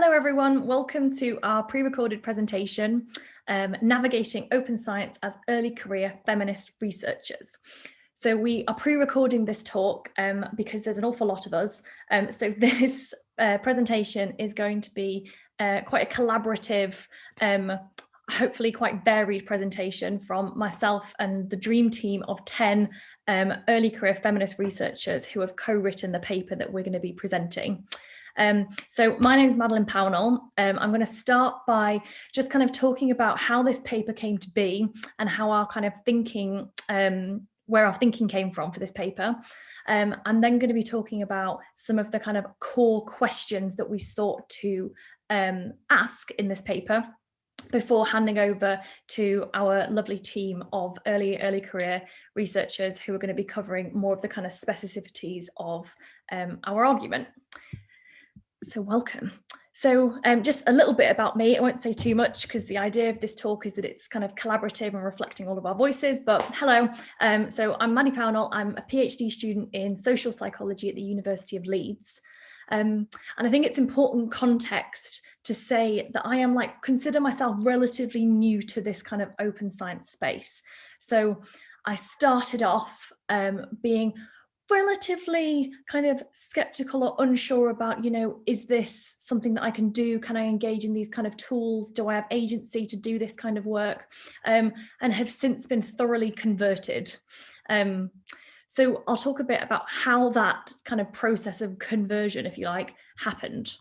Hello everyone, welcome to our pre-recorded presentation, Navigating Open Science as Early Career Feminist Researchers. So we are pre-recording this talk because there's an awful lot of us. So this presentation is going to be quite a collaborative, hopefully quite varied presentation from myself and the dream team of 10 early career feminist researchers who have co-written the paper that we're going to be presenting. So my name is Madeleine Pownall. I'm going to start by just kind of talking about how this paper came to be and how our kind of thinking, where our thinking came from for this paper. I'm then going to be talking about some of the kind of core questions that we sought to ask in this paper before handing over to our lovely team of early career researchers who are going to be covering more of the kind of specificities of our argument. So welcome. So just a little bit about me. I won't say too much because the idea of this talk is that it's kind of collaborative and reflecting all of our voices, but hello. So I'm Madeleine Pownall. I'm a PhD student in social psychology at the University of Leeds. And I think it's important context to say that I am consider myself relatively new to this kind of open science space. So I started off being relatively kind of skeptical or unsure about, is this something that I can do? Can I engage in these kind of tools? Do I have agency to do this kind of work? And have since been thoroughly converted. So I'll talk a bit about how that kind of process of conversion, if you like, happened.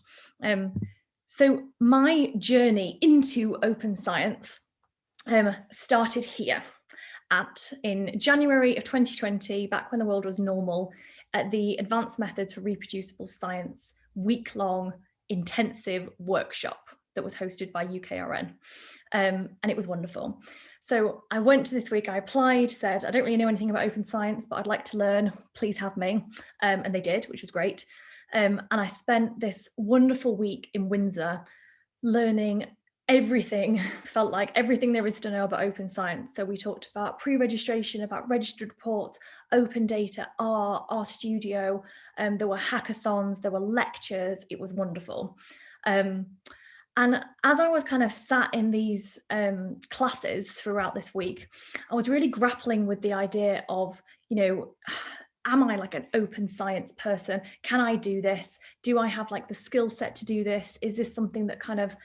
So my journey into open science started here. In January of 2020, back when the world was normal, at the Advanced Methods for Reproducible Science week-long intensive workshop that was hosted by UKRN. And it was wonderful. So I went to this week, I applied, said, I don't really know anything about open science, but I'd like to learn, please have me. And they did, which was great. And I spent this wonderful week in Windsor learning everything, felt like everything there is to know about open science. So we talked about pre-registration, about registered reports, open data, RStudio, there were hackathons, there were lectures, it was wonderful. And as I was kind of sat in these classes throughout this week, I was really grappling with the idea of, am I like an open science person? Can I do this? Do I have like the skill set to do this? Is this something that kind of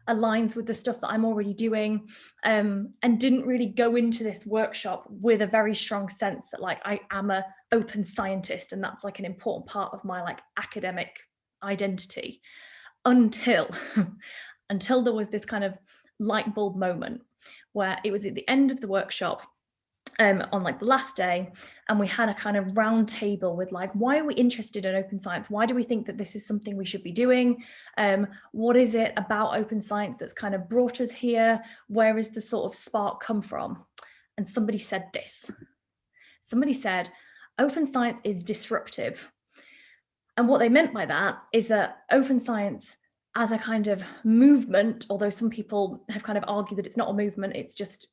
aligns with the stuff that I'm already doing, and didn't really go into this workshop with a very strong sense that like I am a open scientist and that's like an important part of my like academic identity until there was this kind of light bulb moment where it was at the end of the workshop on like the last day, and we had a kind of round table with like, why are we interested in open science? Why do we think that this is something we should be doing? What is it about open science that's kind of brought us here? Where is the sort of spark come from? And somebody said this. Somebody said, open science is disruptive. And what they meant by that is that open science as a kind of movement, although some people have kind of argued that it's not a movement, it's just,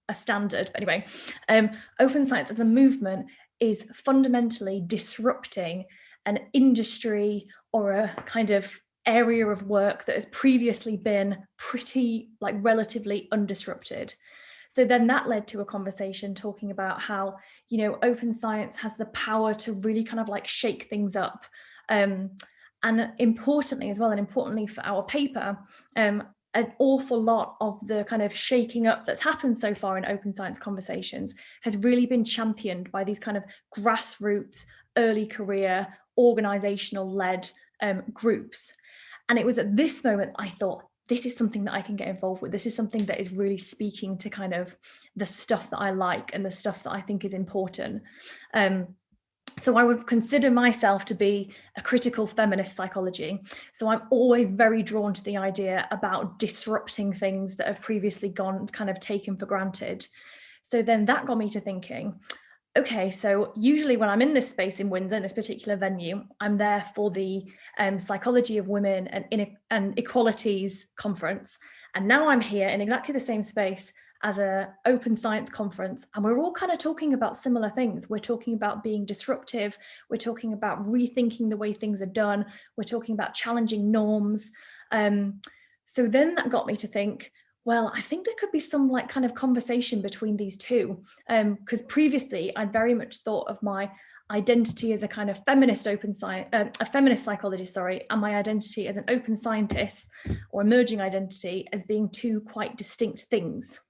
a standard. But anyway, open science as a movement is fundamentally disrupting an industry or a kind of area of work that has previously been pretty like relatively undisrupted. So then that led to a conversation talking about how, open science has the power to really kind of like shake things up. And importantly as well, and importantly for our paper, an awful lot of the kind of shaking up that's happened so far in open science conversations has really been championed by these kind of grassroots, early career, organizational led groups. And it was at this moment I thought, this is something that I can get involved with. This is something that is really speaking to kind of the stuff that I like and the stuff that I think is important. So I would consider myself to be a critical feminist psychology. So I'm always very drawn to the idea about disrupting things that have previously gone kind of taken for granted. So then that got me to thinking, okay, so usually when I'm in this space in Windsor, in this particular venue, I'm there for the Psychology of Women and Equalities conference. And now I'm here in exactly the same space as an open science conference, and we're all kind of talking about similar things. We're talking about being disruptive, we're talking about rethinking the way things are done, we're talking about challenging norms. So then that got me to think, well, I think there could be some like kind of conversation between these two, because previously I'd very much thought of my identity as a kind of feminist open science, a feminist psychologist, and my identity as an open scientist or emerging identity as being two quite distinct things.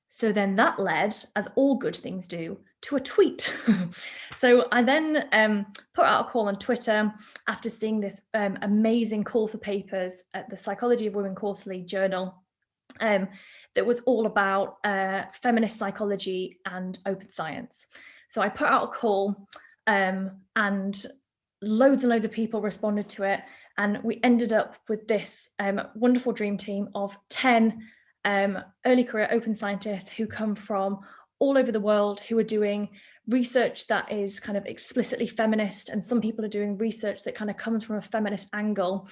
So then that led, as all good things do, to a tweet. So I then put out a call on Twitter after seeing this amazing call for papers at the Psychology of Women Quarterly journal that was all about feminist psychology and open science. So I put out a call and loads and loads of people responded to it. And we ended up with this wonderful dream team of 10 early career open scientists who come from all over the world, who are doing research that is kind of explicitly feminist, and some people are doing research that kind of comes from a feminist angle.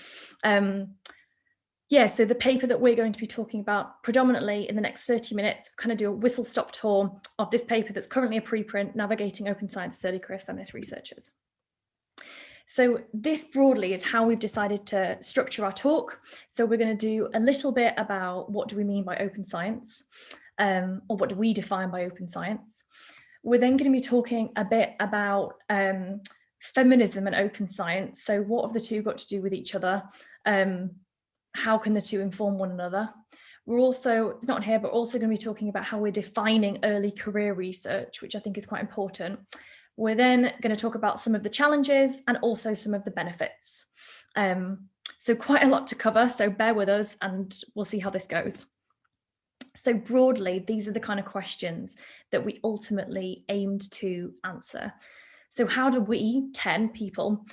Yeah, so the paper that we're going to be talking about predominantly in the next 30 minutes, kind of do a whistle-stop tour of this paper that's currently a preprint, Navigating Open Science Early Career Feminist Researchers. So this broadly is how we've decided to structure our talk. So we're going to do a little bit about what do we mean by open science, or what do we define by open science. We're then going to be talking a bit about feminism and open science. So what have the two got to do with each other? How can the two inform one another? We're also, it's not here, but also going to be talking about how we're defining early career research, which I think is quite important. We're then going to talk about some of the challenges and also some of the benefits. So quite a lot to cover, so bear with us and we'll see how this goes. So broadly, these are the kind of questions that we ultimately aimed to answer. So how do we, 10 people,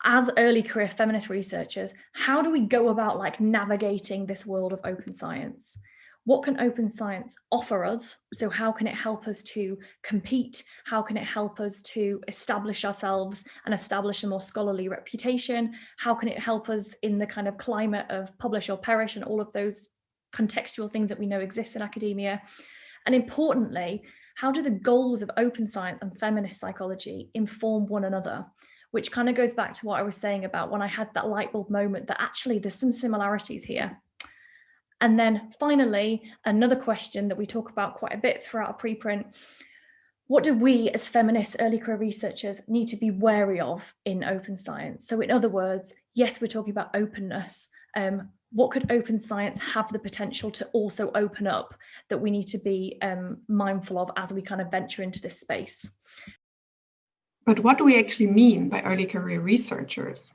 as early career feminist researchers, how do we go about like navigating this world of open science? What can open science offer us? So how can it help us to compete? How can it help us to establish ourselves and establish a more scholarly reputation? How can it help us in the kind of climate of publish or perish and all of those contextual things that we know exist in academia? And importantly, how do the goals of open science and feminist psychology inform one another? Which kind of goes back to what I was saying about when I had that light bulb moment that actually there's some similarities here. And then finally, another question that we talk about quite a bit throughout our preprint: what do we as feminist early career researchers need to be wary of in open science? So in other words, yes, we're talking about openness. What could open science have the potential to also open up that we need to be mindful of as we kind of venture into this space? But what do we actually mean by early career researchers?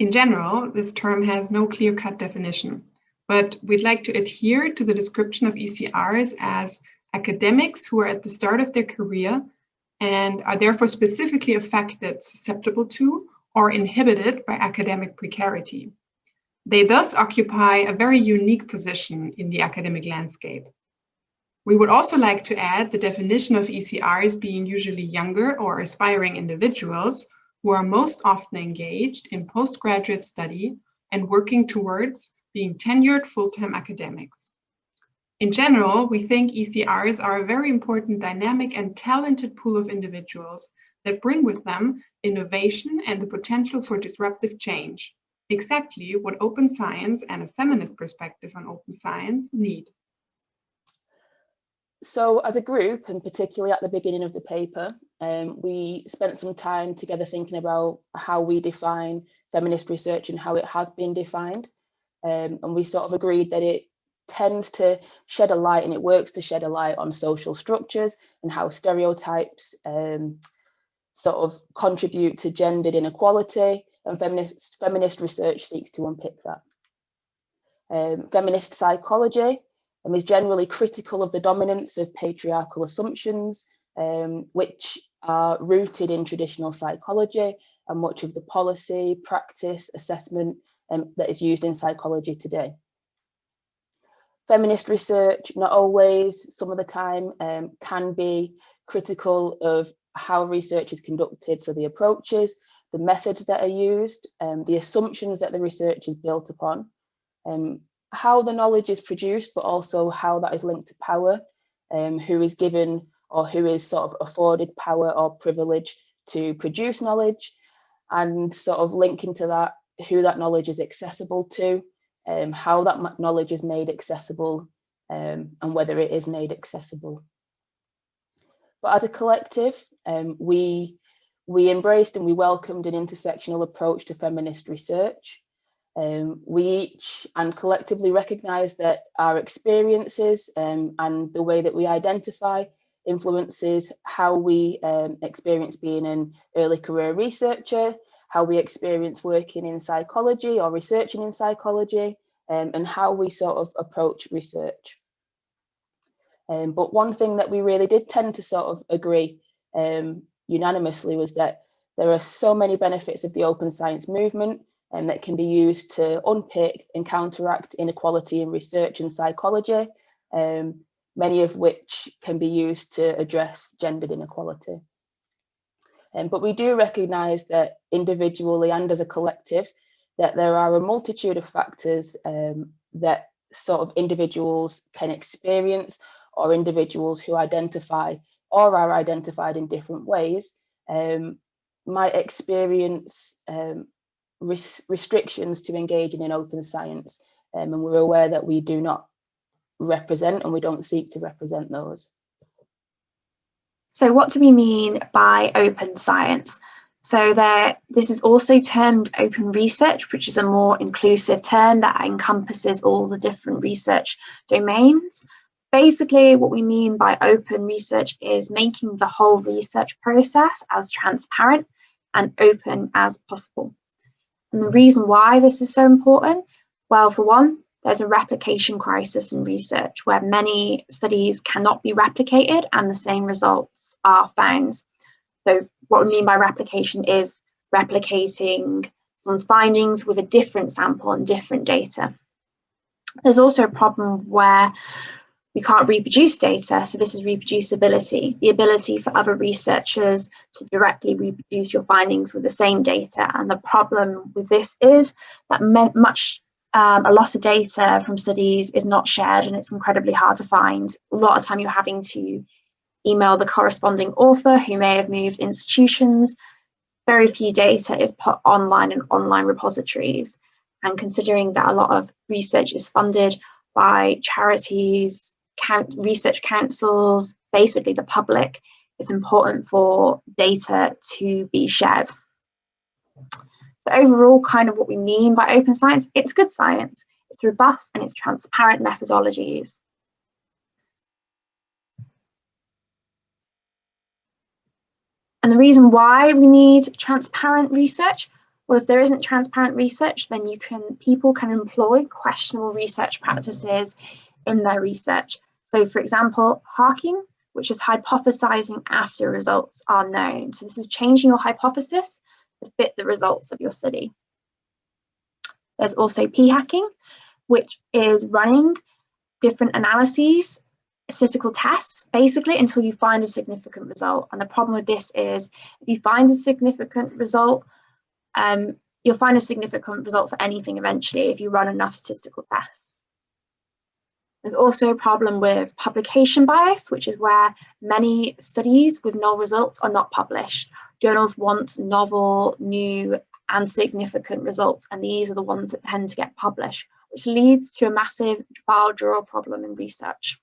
In general, this term has no clear-cut definition, but we'd like to adhere to the description of ECRs as academics who are at the start of their career and are therefore specifically affected, susceptible to, or inhibited by academic precarity. They thus occupy a very unique position in the academic landscape. We would also like to add the definition of ECRs being usually younger or aspiring individuals who are most often engaged in postgraduate study and working towards being tenured full-time academics. In general, we think ECRs are a very important dynamic and talented pool of individuals that bring with them innovation and the potential for disruptive change, exactly what open science and a feminist perspective on open science need. So as a group, and particularly at the beginning of the paper, we spent some time together thinking about how we define feminist research and how it has been defined. And we sort of agreed that it tends to shed a light, and it works to shed a light on social structures and how stereotypes sort of contribute to gendered inequality, and feminist research seeks to unpick that. Feminist psychology is generally critical of the dominance of patriarchal assumptions, which are rooted in traditional psychology and much of the policy, practice, assessment that is used in psychology today. Feminist research, not always, some of the time, can be critical of how research is conducted, so the approaches, the methods that are used, the assumptions that the research is built upon. how the knowledge is produced, but also how that is linked to power, who is given or who is sort of afforded power or privilege to produce knowledge, and sort of linking to that, who that knowledge is accessible to, how that knowledge is made accessible, and whether it is made accessible. But as a collective, we embraced and we welcomed an intersectional approach to feminist research. We each and collectively recognise that our experiences and the way that we identify influences how we experience being an early career researcher, how we experience working in psychology or researching in psychology, and how we sort of approach research. But one thing that we really did tend to sort of agree unanimously was that there are so many benefits of the open science movement and that can be used to unpick and counteract inequality in research and psychology, many of which can be used to address gendered inequality. But we do recognise that individually and as a collective, that there are a multitude of factors that sort of individuals can experience, or individuals who identify or are identified in different ways might experience restrictions to engaging in open science, and we're aware that we do not represent and we don't seek to represent those. So what do we mean by open science? So this is also termed open research, which is a more inclusive term that encompasses all the different research domains. Basically, what we mean by open research is making the whole research process as transparent and open as possible. And the reason why this is so important, well, for one, there's a replication crisis in research where many studies cannot be replicated and the same results are found. So what we mean by replication is replicating someone's findings with a different sample and different data. There's also a problem where we can't reproduce data, so this is reproducibility, the ability for other researchers to directly reproduce your findings with the same data. And the problem with this is that a lot of data from studies is not shared and it's incredibly hard to find. A lot of time you're having to email the corresponding author who may have moved institutions. Very few data is put online in online repositories. And considering that a lot of research is funded by charities, research councils, basically the public, it's important for data to be shared. So overall, kind of what we mean by open science, it's good science, it's robust and it's transparent methodologies. And the reason why we need transparent research, well, if there isn't transparent research, then people can employ questionable research practices in their research. So for example, harking, which is hypothesizing after results are known. So this is changing your hypothesis to fit the results of your study. There's also p-hacking, which is running different analyses, statistical tests, basically until you find a significant result. And the problem with this is if you find a significant result, you'll find a significant result for anything eventually if you run enough statistical tests. There's also a problem with publication bias, which is where many studies with null results are not published. Journals want novel, new, and significant results, and these are the ones that tend to get published, which leads to a massive file drawer problem in research.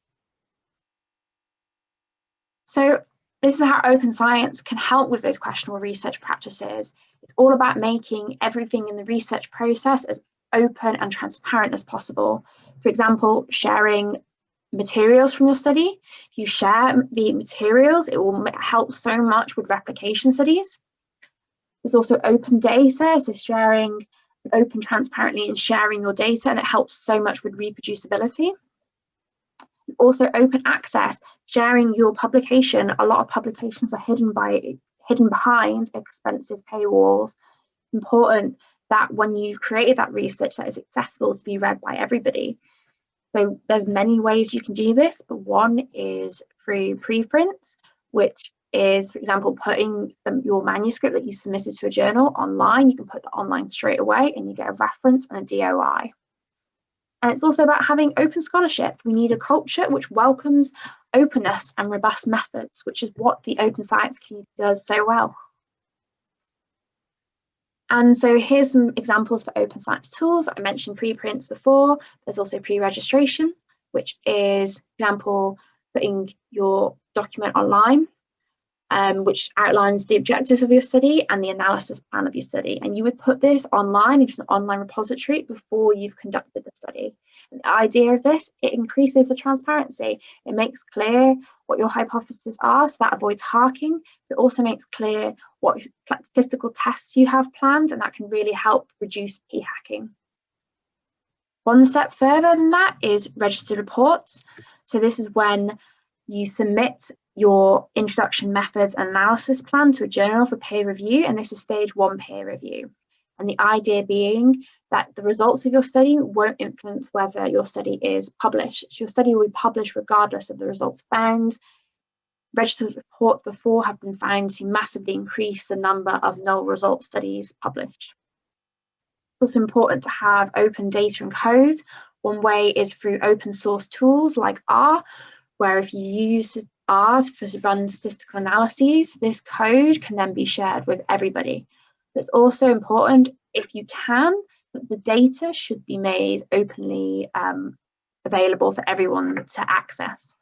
So this is how open science can help with those questionable research practices. It's all about making everything in the research process as open and transparent as possible. For example, sharing materials from your study. If you share the materials, it will help so much with replication studies. There's also open data, so sharing open transparently and sharing your data, and it helps so much with reproducibility. Also open access, sharing your publication. A lot of publications are hidden behind expensive paywalls. Important that when you've created that research, that is accessible to be read by everybody. So there's many ways you can do this, but one is through preprints, which is, for example, putting your manuscript that you submitted to a journal online. You can put that online straight away and you get a reference and a DOI. And it's also about having open scholarship. We need a culture which welcomes openness and robust methods, which is what the open science community does so well. And so here's some examples for open science tools. I mentioned preprints before. There's also pre-registration, which is, for example, putting your document online, which outlines the objectives of your study and the analysis plan of your study. And you would put this online into an online repository before you've conducted the study. And the idea of this, it increases the transparency. It makes clear what your hypotheses are, so that avoids harking. It also makes clear what statistical tests you have planned, and that can really help reduce p-hacking. One step further than that is registered reports. So this is when you submit your introduction methods and analysis plan to a journal for peer review, and this is stage 1 peer review. And the idea being that the results of your study won't influence whether your study is published. Your study will be published regardless of the results found. Registered reports before have been found to massively increase the number of null result studies published. It's also important to have open data and code. One way is through open source tools like R, where if you use R to run statistical analyses, this code can then be shared with everybody. But it's also important, if you can, that the data should be made openly available for everyone to access.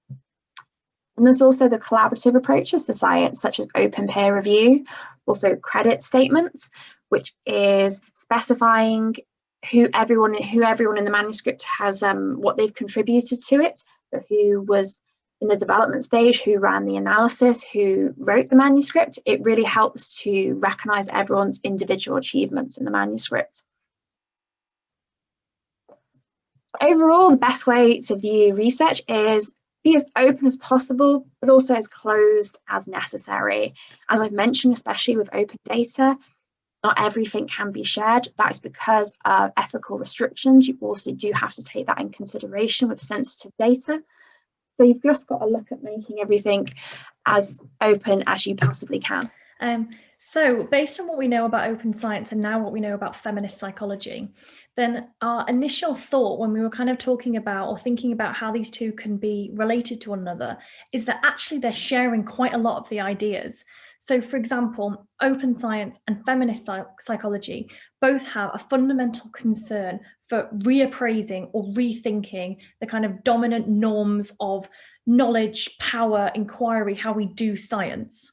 And there's also the collaborative approaches to science, such as open peer review, also credit statements, which is specifying who everyone in the manuscript has, what they've contributed to it, so who was in the development stage, who ran the analysis, who wrote the manuscript. It really helps to recognise everyone's individual achievements in the manuscript. So overall, the best way to view research is be as open as possible, but also as closed as necessary. As I've mentioned, especially with open data, not everything can be shared. That is because of ethical restrictions. You also do have to take that in consideration with sensitive data. So you've just got to look at making everything as open as you possibly can. So based on what we know about open science and now what we know about feminist psychology, then our initial thought when we were kind of talking about or thinking about how these two can be related to one another is that actually they're sharing quite a lot of the ideas. So for example, open science and feminist psychology both have a fundamental concern for reappraising or rethinking the kind of dominant norms of knowledge, power, inquiry, how we do science.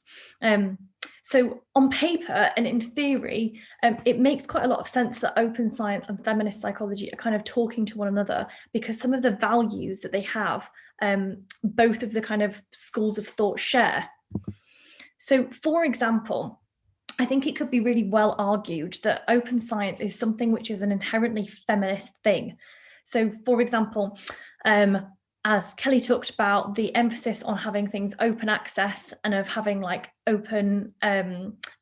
So on paper and in theory, it makes quite a lot of sense that open science and feminist psychology are kind of talking to one another because some of the values that they have, both of the kind of schools of thought share. So for example, I think it could be really well argued that open science is something which is an inherently feminist thing. So for example, as Kelly talked about, the emphasis on having things open access and of having like open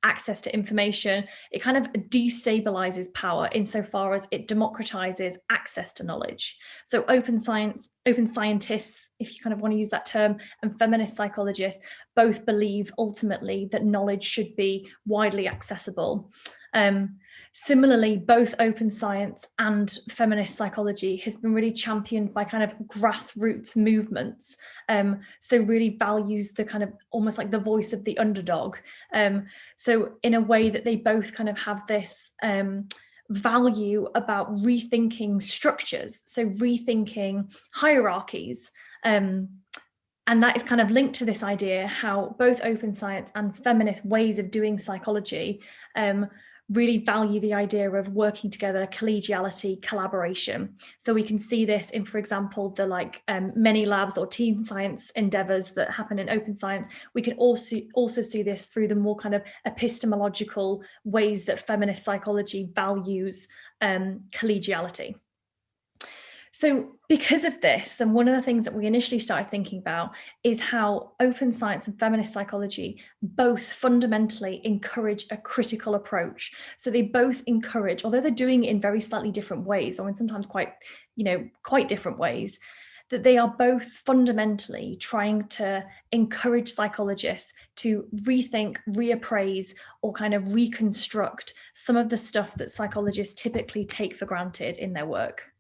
access to information, it kind of destabilizes power insofar as it democratizes access to knowledge. So open science, open scientists, if you kind of want to use that term, and feminist psychologists both believe ultimately that knowledge should be widely accessible. Similarly, both open science and feminist psychology has been really championed by kind of grassroots movements. So really values the kind of almost like the voice of the underdog. So in a way that they both kind of have this value about rethinking structures, so rethinking hierarchies. And that is kind of linked to this idea how both open science and feminist ways of doing psychology really value the idea of working together, collegiality, collaboration. So we can see this in, for example, the like many labs or team science endeavors that happen in open science. We can also see this through the more kind of epistemological ways that feminist psychology values collegiality. So because of this, then one of the things that we initially started thinking about is how open science and feminist psychology both fundamentally encourage a critical approach. So they both encourage, although they're doing it in very slightly different ways, or in sometimes quite different ways, that they are both fundamentally trying to encourage psychologists to rethink, reappraise, or kind of reconstruct some of the stuff that psychologists typically take for granted in their work.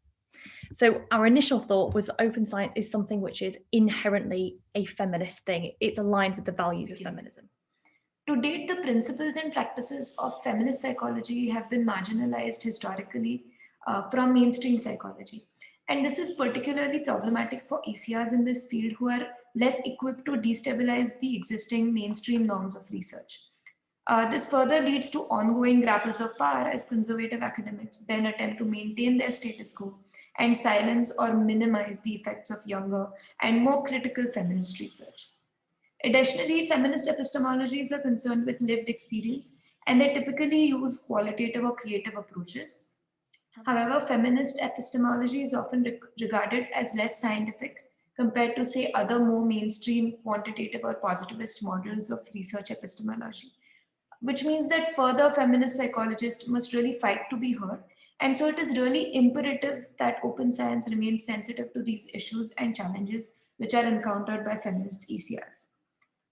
So our initial thought was that open science is something which is inherently a feminist thing. It's aligned with the values of feminism. To date, the principles and practices of feminist psychology have been marginalized historically from mainstream psychology. And this is particularly problematic for ECRs in this field who are less equipped to destabilize the existing mainstream norms of research. This further leads to ongoing grapples of power as conservative academics then attempt to maintain their status quo and silence or minimize the effects of younger and more critical feminist research. Additionally, feminist epistemologies are concerned with lived experience and they typically use qualitative or creative approaches. However, feminist epistemology is often regarded as less scientific compared to, say, other more mainstream quantitative or positivist models of research epistemology, which means that further feminist psychologists must really fight to be heard. And so it is really imperative that open science remains sensitive to these issues and challenges which are encountered by feminist ECRs.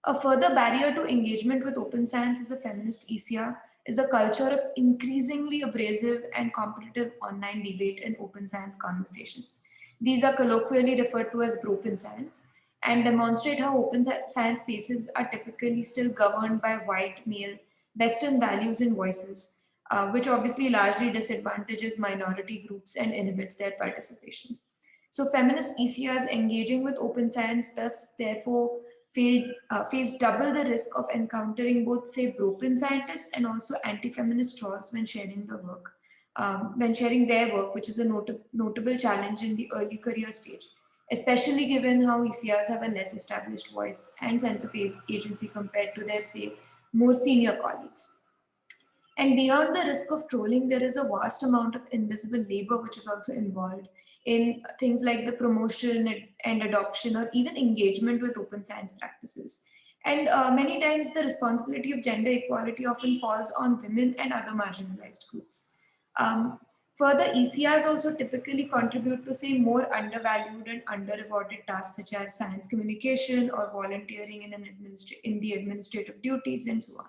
A further barrier to engagement with open science as a feminist ECR is a culture of increasingly abrasive and competitive online debate and open science conversations. These are colloquially referred to as bropen science and demonstrate how open science spaces are typically still governed by white, male, Western values and voices, which obviously largely disadvantages minority groups and inhibits their participation. So feminist ECRs engaging with open science thus therefore face double the risk of encountering both, say, broken scientists and also anti-feminist trolls when sharing the work, when sharing their work, which is a notable challenge in the early career stage, especially given how ECRs have a less established voice and sense of agency compared to their, say, more senior colleagues. And beyond the risk of trolling, there is a vast amount of invisible labor which is also involved in things like the promotion and adoption or even engagement with open science practices. And many times the responsibility of gender equality often falls on women and other marginalized groups. Further, ECRs also typically contribute to, say, more undervalued and under-rewarded tasks such as science communication or volunteering in the administrative duties and so on.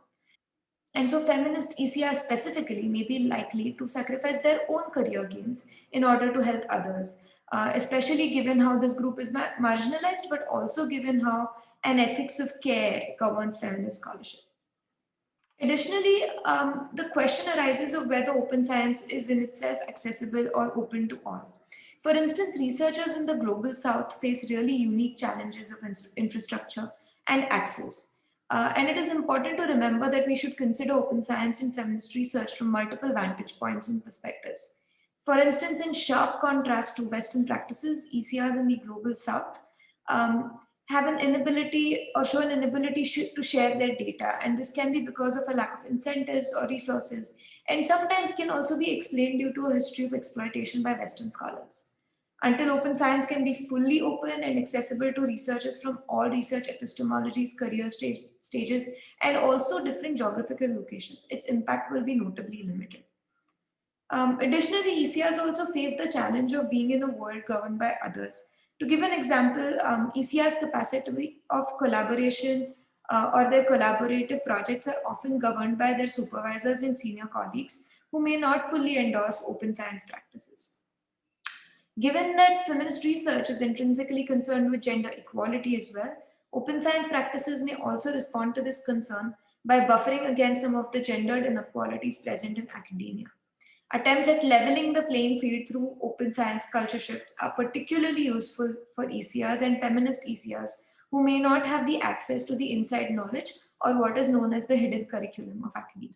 And so feminist ECRs specifically may be likely to sacrifice their own career gains in order to help others, especially given how this group is marginalized, but also given how an ethics of care governs feminist scholarship. Additionally, the question arises of whether open science is in itself accessible or open to all. For instance, researchers in the global south face really unique challenges of infrastructure and access. And it is important to remember that we should consider open science and feminist research from multiple vantage points and perspectives. For instance, in sharp contrast to Western practices, ECRs in the global south have an inability or show an inability to share their data. And this can be because of a lack of incentives or resources, and sometimes can also be explained due to a history of exploitation by Western scholars. Until open science can be fully open and accessible to researchers from all research epistemologies, career stages, and also different geographical locations, its impact will be notably limited. Additionally, ECRs also face the challenge of being in a world governed by others. To give an example, ECR's capacity of collaboration or their collaborative projects are often governed by their supervisors and senior colleagues who may not fully endorse open science practices. Given that feminist research is intrinsically concerned with gender equality as well, open science practices may also respond to this concern by buffering against some of the gendered inequalities present in academia. Attempts at leveling the playing field through open science culture shifts are particularly useful for ECRs and feminist ECRs who may not have the access to the inside knowledge or what is known as the hidden curriculum of academia.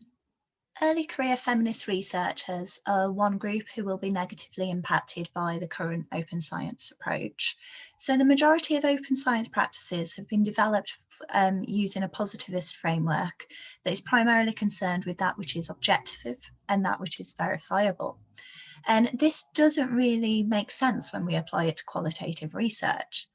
Early career feminist researchers are one group who will be negatively impacted by the current open science approach. So the majority of open science practices have been developed using a positivist framework that is primarily concerned with that which is objective and that which is verifiable. And this doesn't really make sense when we apply it to qualitative research.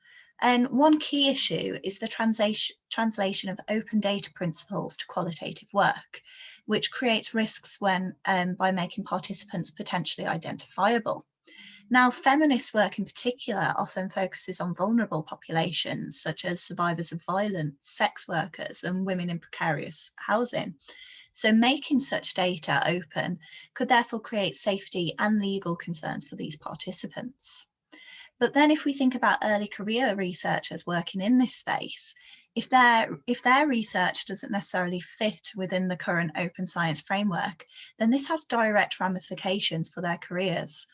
And one key issue is the translation of open data principles to qualitative work, which creates risks when by making participants potentially identifiable. Now, feminist work in particular often focuses on vulnerable populations, such as survivors of violence, sex workers, and women in precarious housing. So making such data open could therefore create safety and legal concerns for these participants. But then if we think about early career researchers working in this space, if their research doesn't necessarily fit within the current open science framework, then this has direct ramifications for their careers,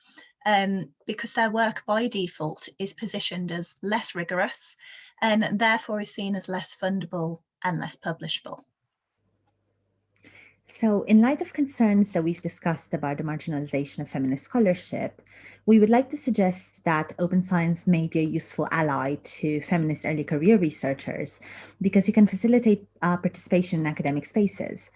because their work by default is positioned as less rigorous and therefore is seen as less fundable and less publishable. So in light of concerns that we've discussed about the marginalization of feminist scholarship, we would like to suggest that open science may be a useful ally to feminist early career researchers because it can facilitate participation in academic spaces.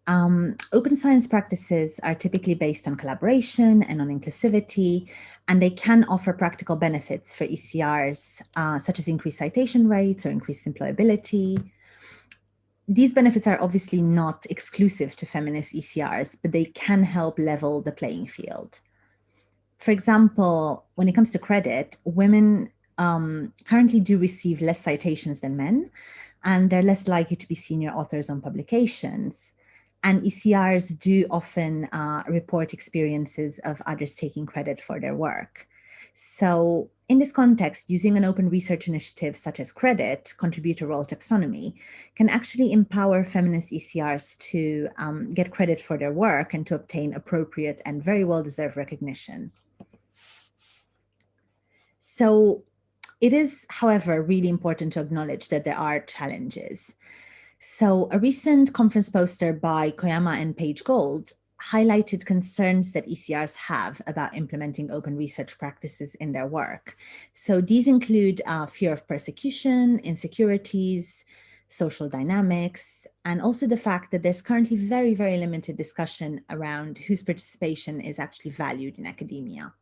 Open science practices are typically based on collaboration and on inclusivity, and they can offer practical benefits for ECRs, such as increased citation rates or increased employability. These benefits are obviously not exclusive to feminist ECRs, but they can help level the playing field. For example, when it comes to credit, women currently do receive less citations than men, and they're less likely to be senior authors on publications. And ECRs do often report experiences of others taking credit for their work. So in this context, using an open research initiative such as credit, contributor role taxonomy, can actually empower feminist ECRs to get credit for their work and to obtain appropriate and very well-deserved recognition. So it is, however, really important to acknowledge that there are challenges. So a recent conference poster by Koyama and Page Gold highlighted concerns that ECRs have about implementing open research practices in their work. So these include fear of persecution, insecurities, social dynamics, and also the fact that there's currently very, very limited discussion around whose participation is actually valued in academia.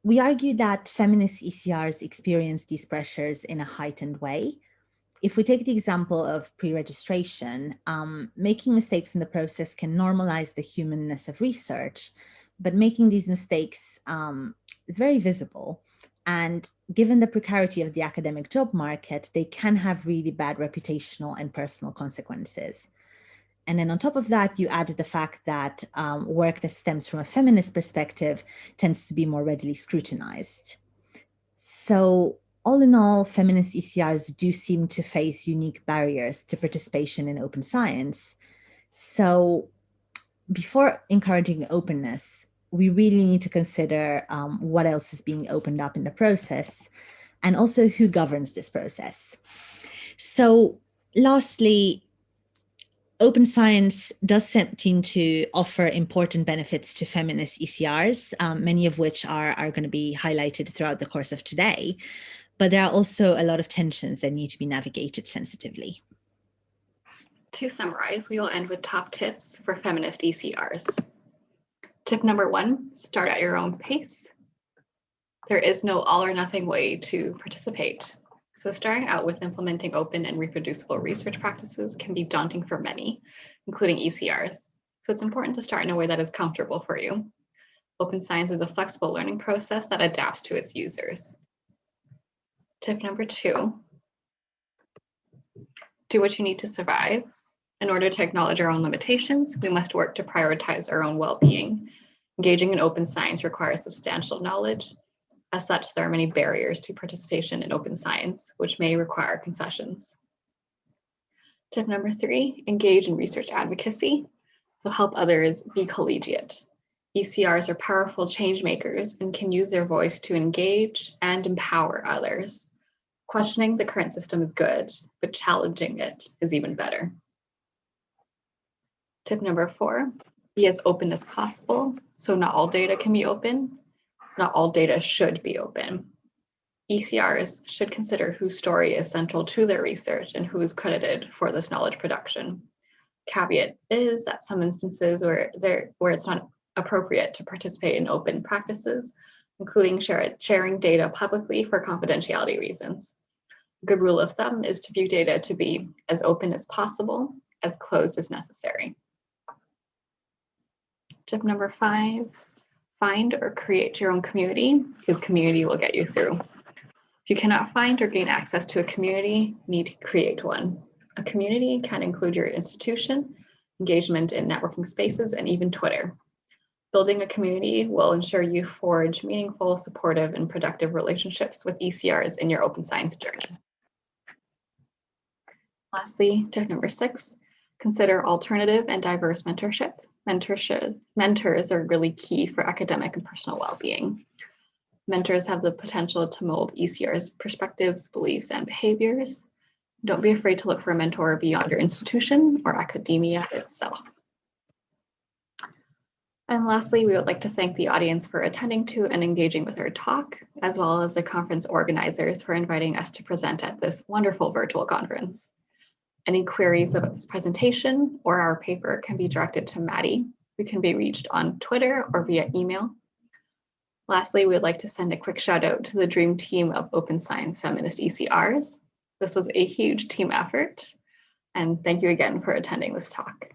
We argue that feminist ECRs experience these pressures in a heightened way. If we take the example of pre-registration, making mistakes in the process can normalize the humanness of research, but making these mistakes is very visible. And given the precarity of the academic job market, they can have really bad reputational and personal consequences. And then on top of that, you add the fact that work that stems from a feminist perspective tends to be more readily scrutinized. So all in all, feminist ECRs do seem to face unique barriers to participation in open science. So before encouraging openness, we really need to consider what else is being opened up in the process, and also who governs this process. So lastly, open science does seem to offer important benefits to feminist ECRs, many of which are going to be highlighted throughout the course of today. But there are also a lot of tensions that need to be navigated sensitively. To summarize, we will end with top tips for feminist ECRs. Tip number 1, start at your own pace. There is no all or nothing way to participate. So starting out with implementing open and reproducible research practices can be daunting for many, including ECRs. So it's important to start in a way that is comfortable for you. Open science is a flexible learning process that adapts to its users. Tip number 2, do what you need to survive. In order to acknowledge our own limitations, we must work to prioritize our own well-being. Engaging in open science requires substantial knowledge. As such, there are many barriers to participation in open science, which may require concessions. Tip number 3, engage in research advocacy. So help others be collegiate. ECRs are powerful change makers and can use their voice to engage and empower others. Questioning the current system is good, but challenging it is even better. Tip number 4, be as open as possible. So not all data can be open. Not all data should be open. ECRs should consider whose story is central to their research and who is credited for this knowledge production. Caveat is that some instances where it's not appropriate to participate in open practices, including sharing data publicly for confidentiality reasons. A good rule of thumb is to view data to be as open as possible, as closed as necessary. Tip number 5, find or create your own community, because community will get you through. If you cannot find or gain access to a community, you need to create one. A community can include your institution, engagement in networking spaces, and even Twitter. Building a community will ensure you forge meaningful, supportive, and productive relationships with ECRs in your open science journey. Lastly, tip number 6, consider alternative and diverse mentorship. Mentors are really key for academic and personal well-being. Mentors have the potential to mold ECR's perspectives, beliefs, and behaviors. Don't be afraid to look for a mentor beyond your institution or academia itself. And lastly, we would like to thank the audience for attending to and engaging with our talk, as well as the conference organizers for inviting us to present at this wonderful virtual conference. Any queries about this presentation or our paper can be directed to Maddie, who can be reached on Twitter or via email. Lastly, we would like to send a quick shout out to the dream team of Open Science Feminist ECRs. This was a huge team effort, and thank you again for attending this talk.